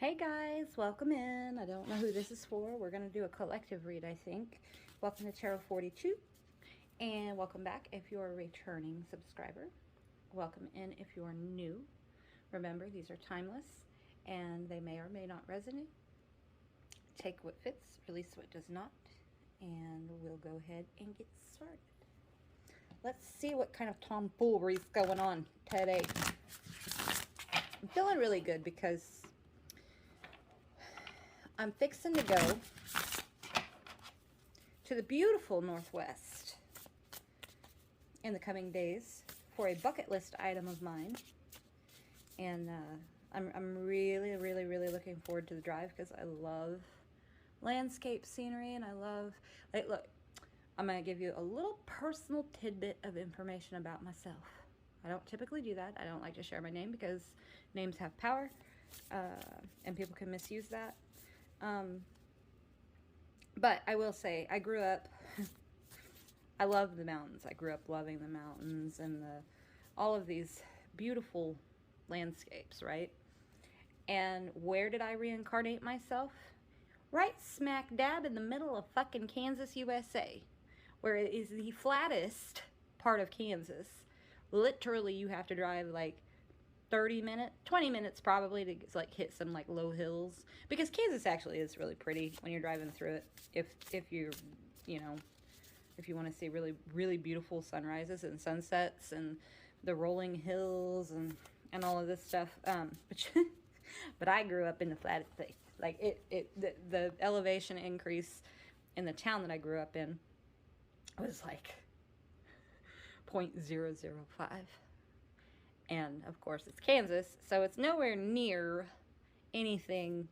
Hey guys, welcome in. I don't know who this is for. We're going to do a collective read, I think. Welcome to Tarot 42, and welcome back if you're a returning subscriber. Welcome in if you're new. Remember, these are timeless, and they may or may not resonate. Take what fits, release what does not, and we'll go ahead and get started. Let's see what kind of tomfoolery is going on today. I'm feeling really good because I'm fixing to go to the beautiful Northwest in the coming days for a bucket list item of mine. And I'm really looking forward to the drive because I love landscape scenery and I love, like, look, I'm going to give you a little personal tidbit of information about myself. I don't typically do that. I don't like to share my name because names have power and people can misuse that. But I will say, I grew up, I love the mountains. I grew up loving the mountains and all of these beautiful landscapes, right? And where did I reincarnate myself? Right smack dab in the middle of fucking Kansas, USA, where it is the flattest part of Kansas. Literally, you have to drive like 30 minutes, 20 minutes probably to like hit some like low hills, because Kansas actually is really pretty when you're driving through it. If you're, if you want to see really beautiful sunrises and sunsets and the rolling hills and all of this stuff. But I grew up in the flattest place. Like the elevation increase in the town that I grew up in was like 0.005. And of course it's Kansas, so it's nowhere near anything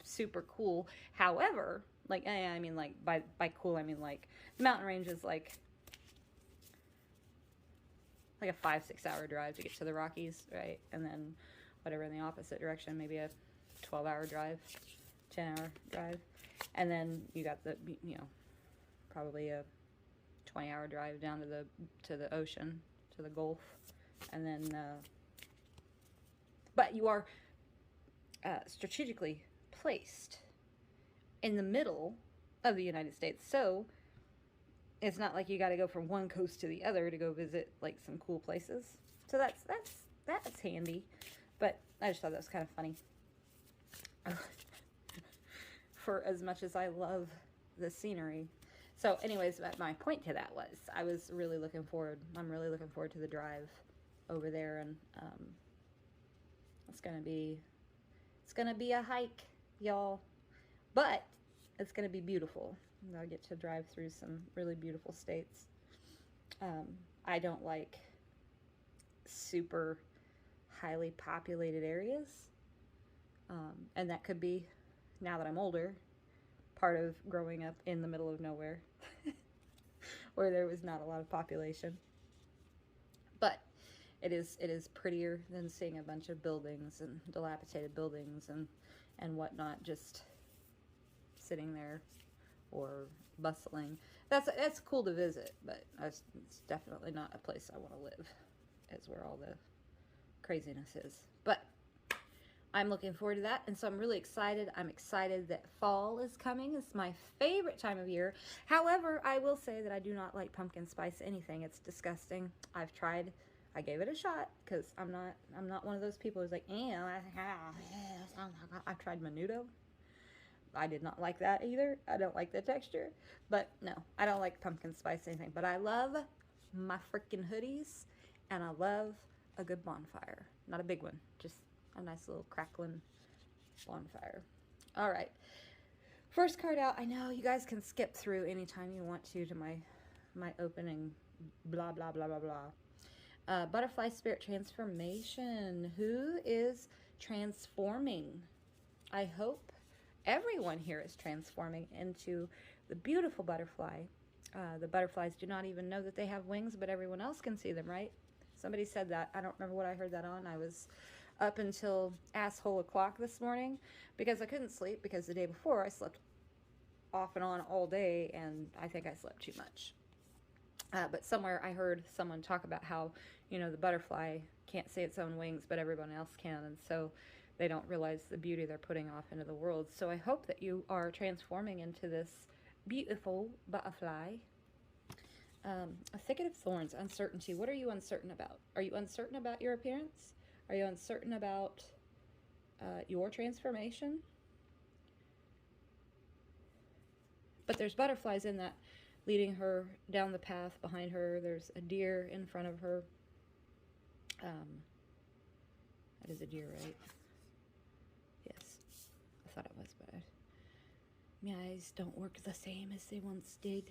super cool. However, like, I mean, like, by cool, I mean, like, the mountain range is like a 5-6 hour drive to get to the Rockies, right? And then whatever in the opposite direction, maybe a 12-hour drive, 10-hour drive. And then you got the, probably a 20-hour drive down to the ocean, to the Gulf. And then, but you are strategically placed in the middle of the United States. So it's not like you got to go from one coast to the other to go visit like some cool places. So that's handy. But I just thought that was kind of funny. For as much as I love the scenery. So anyways, my point to that was I'm really looking forward to the drive over there, and it's gonna be a hike, y'all, but it's gonna be beautiful. I'll get to drive through some really beautiful states. I don't like super highly populated areas, and that could be, now that I'm older, part of growing up in the middle of nowhere where there was not a lot of population. But it is prettier than seeing a bunch of buildings and dilapidated buildings and whatnot just sitting there or bustling. That's cool to visit, but it's definitely not a place I want to live. It's where all the craziness is. But I'm looking forward to that, and so I'm really excited. I'm excited that fall is coming. It's my favorite time of year. However, I will say that I do not like pumpkin spice anything. It's disgusting. I've tried. I gave it a shot because I'm not one of those people who's like, I've tried menudo. I did not like that either. I don't like the texture. But no, I don't like pumpkin spice anything. But I love my freaking hoodies, and I love a good bonfire. Not a big one, just a nice little crackling bonfire. All right. First card out. I know you guys can skip through anytime you want to my opening blah, blah, blah, blah, blah. Butterfly Spirit Transformation. Who is transforming? I hope everyone here is transforming into the beautiful butterfly. The butterflies do not even know that they have wings, but everyone else can see them, right? Somebody said that. I don't remember what I heard that on. I was up until asshole o'clock this morning because I couldn't sleep, because the day before I slept off and on all day, and I think I slept too much. But somewhere I heard someone talk about how, you know, the butterfly can't see its own wings, but everyone else can. And so they don't realize the beauty they're putting off into the world. So I hope that you are transforming into this beautiful butterfly. A thicket of thorns, uncertainty. What are you uncertain about? Are you uncertain about your appearance? Are you uncertain about your transformation? But there's butterflies in that, leading her down the path. Behind her, there's a deer in front of her. That is a deer, right? Yes. I thought it was, but my eyes don't work the same as they once did.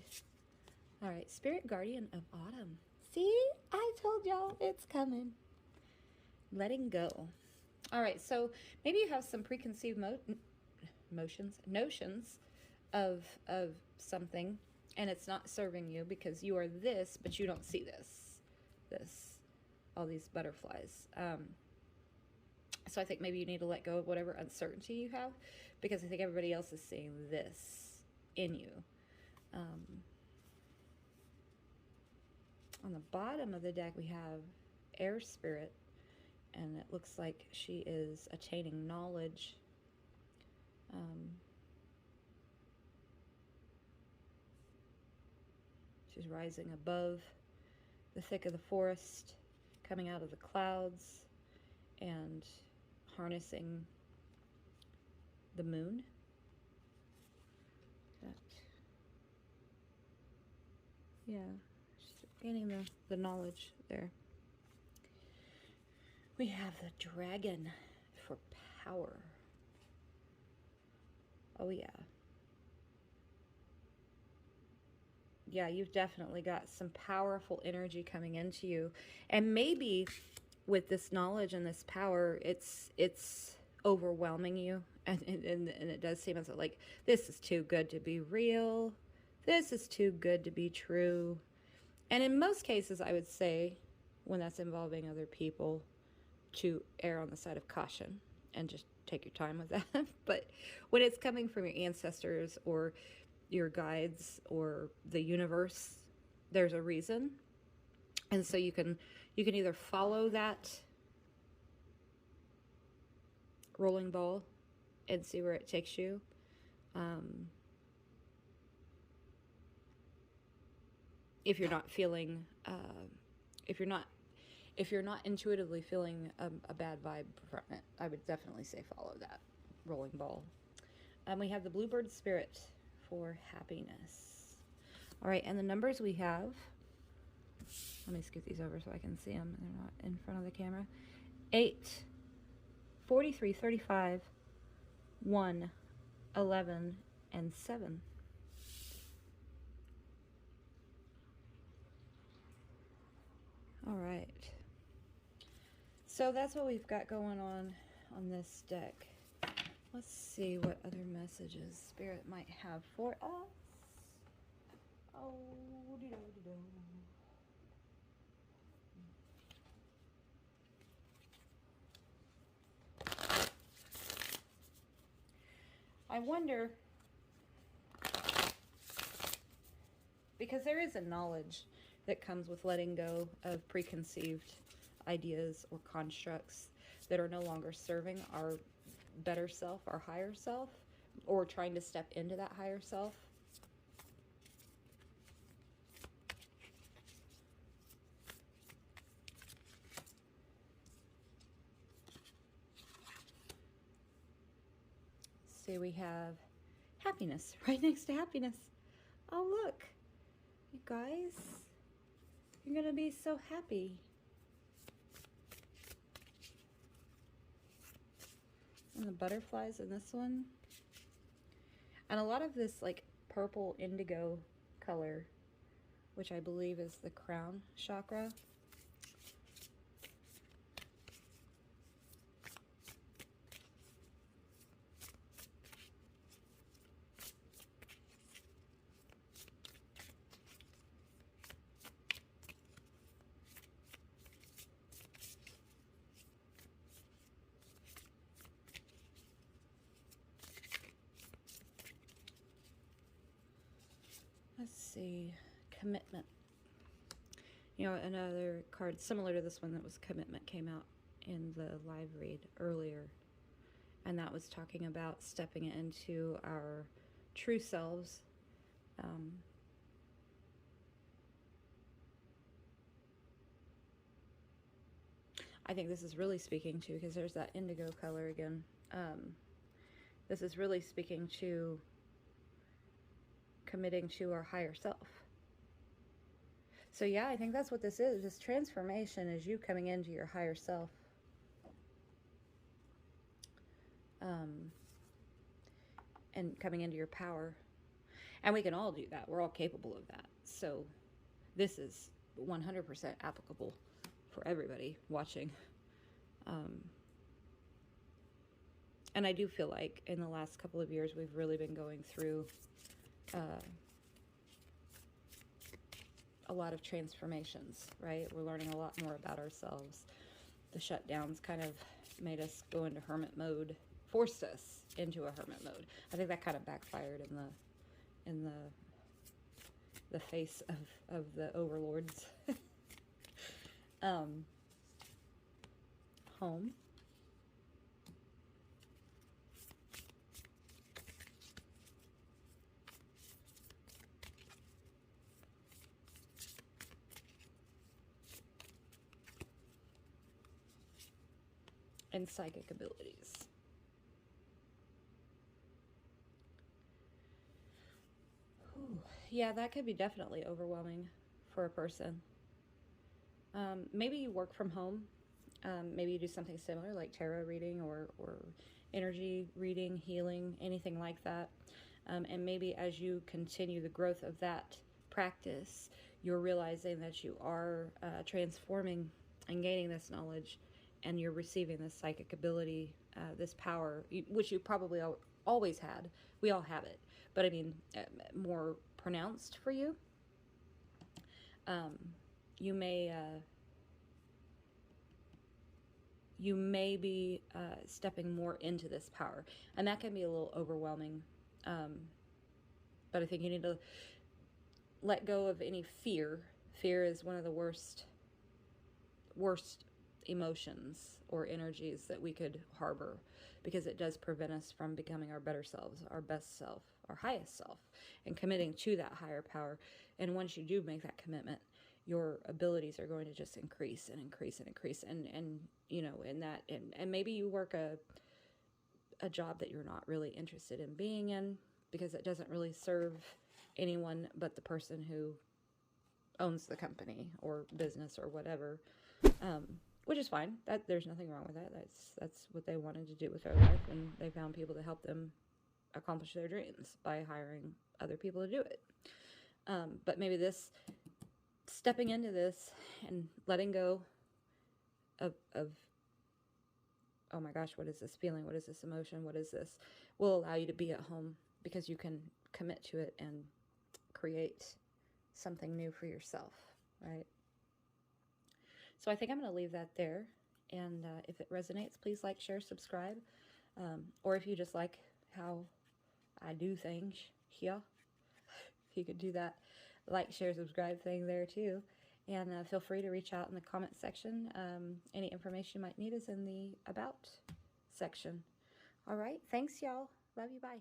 All right, Spirit Guardian of Autumn. See? I told y'all it's coming. Letting go. All right, so maybe you have some preconceived notions of something, and it's not serving you because you are this, but you don't see all these butterflies. So I think maybe you need to let go of whatever uncertainty you have, because I think everybody else is seeing this in you. On the bottom of the deck, we have Air Spirit, and it looks like she is attaining knowledge. She's rising above the thick of the forest, coming out of the clouds, and harnessing the moon. Yeah, she's gaining the knowledge there. We have the dragon for power. Oh yeah. Yeah, you've definitely got some powerful energy coming into you. And maybe with this knowledge and this power, it's overwhelming you. And it does seem as though, like, this is too good to be real. This is too good to be true. And in most cases, I would say, when that's involving other people, to err on the side of caution and just take your time with that. But when it's coming from your ancestors or your guides or the universe, there's a reason. And so you can either follow that rolling ball and see where it takes you. If you're not feeling, if you're not intuitively feeling a bad vibe from it, I would definitely say follow that rolling ball. We have the Bluebird Spirit for happiness. All right, and the numbers we have, let me scoot these over so I can see them. They're not in front of the camera. 8, 43, 35, 1, 11, and 7. All right. So that's what we've got going on this deck. Let's see what other messages Spirit might have for us. Oh, dee-do-dee-do. I wonder, because there is a knowledge that comes with letting go of preconceived ideas or constructs that are no longer serving our better self, our higher self, or trying to step into that higher self. See, we have happiness right next to happiness. Oh, look, you guys, you're gonna be so happy. And the butterflies in this one. And a lot of this like purple indigo color, which I believe is the crown chakra. Let's see, commitment. You know, another card similar to this one that was commitment came out in the live read earlier, and that was talking about stepping into our true selves. I think this is really speaking to, because there's that indigo color again. This is really speaking to committing to our higher self. So yeah, I think that's what this is. This transformation is you coming into your higher self. And coming into your power. And we can all do that. We're all capable of that. So this is 100% applicable for everybody watching. And I do feel like in the last couple of years we've really been going through a lot of transformations, right? We're learning a lot more about ourselves. The shutdowns kind of made us go into hermit mode, forced us into a hermit mode. I think that kind of backfired in the face of the overlords. Home. And psychic abilities. Whew. Yeah, that could be definitely overwhelming for a person. Maybe you work from home. Maybe you do something similar like tarot reading or energy reading, healing, anything like that. And maybe as you continue the growth of that practice, you're realizing that you are transforming and gaining this knowledge, and you're receiving this psychic ability, this power, which you probably always had. We all have it, but I mean, more pronounced for you. You may be stepping more into this power, and that can be a little overwhelming. But I think you need to let go of any fear. Fear is one of the worst emotions or energies that we could harbor, because it does prevent us from becoming our better selves, our best self, our highest self, and committing to that higher power. And once you do make that commitment, your abilities are going to just increase and increase and increase. And you know, and maybe you work a job that you're not really interested in being in, because it doesn't really serve anyone but the person who owns the company or business or whatever. Which is fine. There's nothing wrong with that. That's what they wanted to do with their life, and they found people to help them accomplish their dreams by hiring other people to do it. But maybe this, stepping into this and letting go of oh my gosh, what is this feeling? What is this emotion? What is this? Will allow you to be at home, because you can commit to it and create something new for yourself, right? So I think I'm going to leave that there. And if it resonates, please like, share, subscribe. Or if you just like how I do things here, you could do that like, share, subscribe thing there too. And feel free to reach out in the comment section. Any information you might need is in the About section. All right. Thanks, y'all. Love you. Bye.